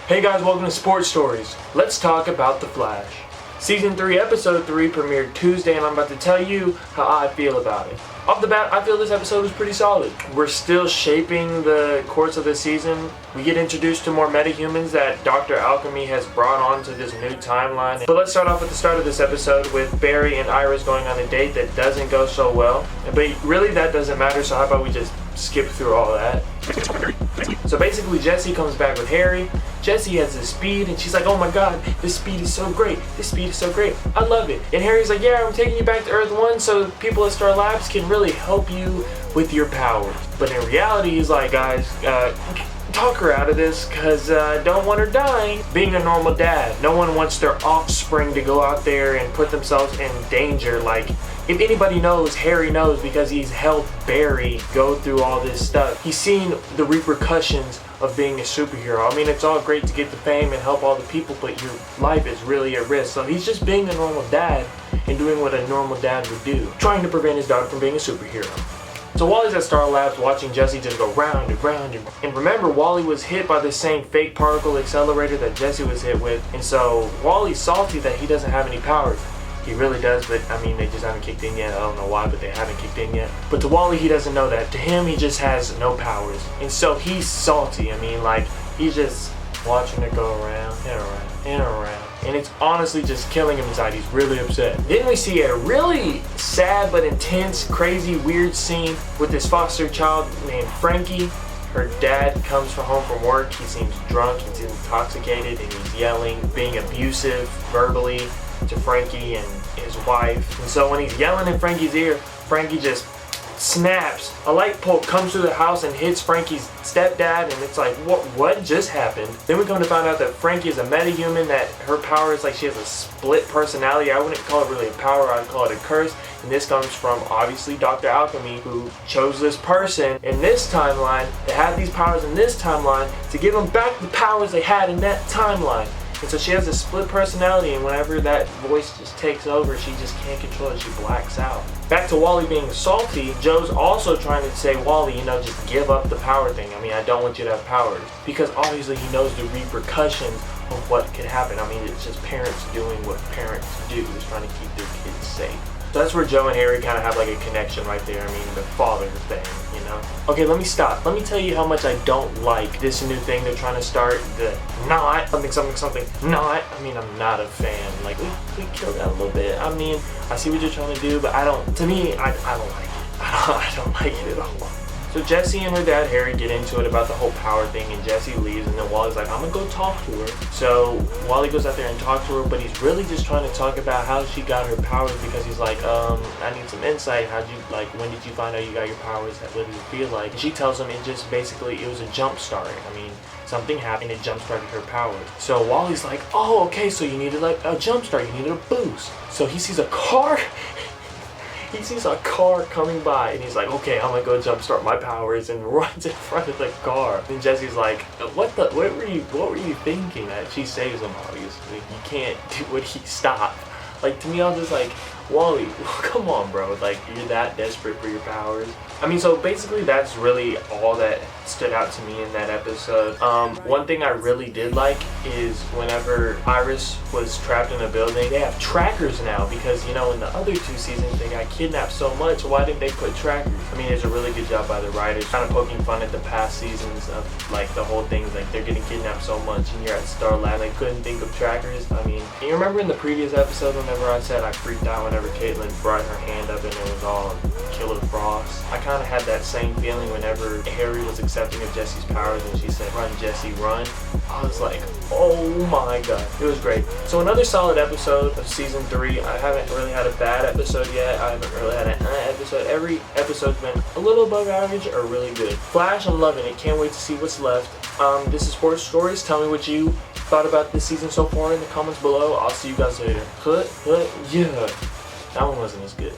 Hey guys, welcome to Sports Stories. Let's talk about The Flash. Season 3, Episode 3 premiered Tuesday, and I'm about to tell you how I feel about it. Off the bat, I feel this episode was pretty solid. We're still shaping the course of the season. We get introduced to more metahumans that Dr. Alchemy has brought onto this new timeline. But let's start off at the start of this episode with Barry and Iris going on a date that doesn't go so well. But really that doesn't matter, so how about we just skip through all that. So basically Jessie comes back with Harry. Jessie has this speed and she's like, oh my god, this speed is so great. This speed is so great. I love it. And Harry's like, yeah, I'm taking you back to Earth 1 so people at Star Labs can really help you with your powers. But in reality, he's like, guys, talk her out of this because I don't want her dying. Being a normal dad, no one wants their offspring to go out there and put themselves in danger. Like, if anybody knows, Harry knows because he's helped Barry go through all this stuff. He's seen the repercussions of being a superhero. I mean, it's all great to get the fame and help all the people, but your life is really at risk. So he's just being a normal dad and doing what a normal dad would do, trying to prevent his daughter from being a superhero. So Wally's at Star Labs watching Jessie just go round and round and remember, Wally was hit by the same fake particle accelerator that Jessie was hit with, and so Wally's salty that he doesn't have any powers. He really does, but I mean, they just haven't kicked in yet. I don't know why, but they haven't kicked in yet. But to Wally, he doesn't know that. To him, he just has no powers. And so he's salty. I mean, like, he's just watching it go around and around and around. And it's honestly just killing him inside. He's really upset. Then we see a really sad but intense, crazy, weird scene with this foster child named Frankie. Her dad comes home from work. He seems drunk, he's intoxicated, and he's yelling, being abusive verbally to Frankie and his wife. And so when he's yelling in Frankie's ear, Frankie just snaps. A light pole comes through the house and hits Frankie's stepdad, and it's like, what just happened? Then we come to find out that Frankie is a metahuman, that her power is like she has a split personality. I wouldn't call it really a power, I'd call it a curse. And this comes from obviously Dr. Alchemy, who chose this person in this timeline to have these powers in this timeline to give them back the powers they had in that timeline. And so she has a split personality, and whenever that voice just takes over, she just can't control it. She blacks out. Back to Wally being salty, Joe's also trying to say, Wally, just give up the power thing. I mean, I don't want you to have powers. Because obviously he knows the repercussions of what could happen. I mean, it's just parents doing what parents do, is trying to keep their kids safe. So that's where Joe and Harry kind of have like a connection right there. I mean, the father thing, Okay, let me stop. Let me tell you how much I don't like this new thing they're trying to start. The not, something, not. I mean, I'm not a fan. Like, we killed that a little bit. I mean, I see what you're trying to do, but I don't like it. I don't like it at all. So Jessie and her dad Harry get into it about the whole power thing, and Jessie leaves, and then Wally's like, I'm gonna go talk to her. So Wally goes out there and talks to her, but he's really just trying to talk about how she got her powers, because he's like, I need some insight. When did you find out you got your powers? What did it feel like? And she tells him it just basically, it was a jump start. I mean, something happened, it jump started her powers. So Wally's like, oh, okay, so you needed like a jump start, you needed a boost. So he sees a car. He sees a car coming by, and he's like, okay, I'm gonna go jumpstart my powers, and runs in front of the car. And Jessie's like, what were you thinking? That she saves him, obviously. You can't do what he stopped. Like, to me, I was just like, Wally, come on, bro. Like, you're that desperate for your powers. I mean, so basically that's really all that stood out to me in that episode. One thing I really did like is whenever Iris was trapped in a building, they have trackers now, because, in the other 2 seasons, they got kidnapped so much. Why didn't they put trackers? I mean, it's a really good job by the writers, kind of poking fun at the past seasons of, like, the whole thing, like, they're getting kidnapped so much, and you're at Star Lab, they couldn't think of trackers. I mean, you remember in the previous episode whenever I said I freaked out whenever Caitlin brought her hand up and it was all Killer Frost? I kind of had that same feeling whenever Harry was accepting of Jessie's powers and she said, run, Jessie, run. I was like, oh my god. It was great. So another solid episode of season 3. I haven't really had a bad episode yet. I haven't really had an episode. Every episode's been a little above average or really good. Flash, I'm loving it. Can't wait to see what's left. This is Sports Stories. Tell me what you thought about this season so far in the comments below. I'll see you guys later. Yeah. That one wasn't as good.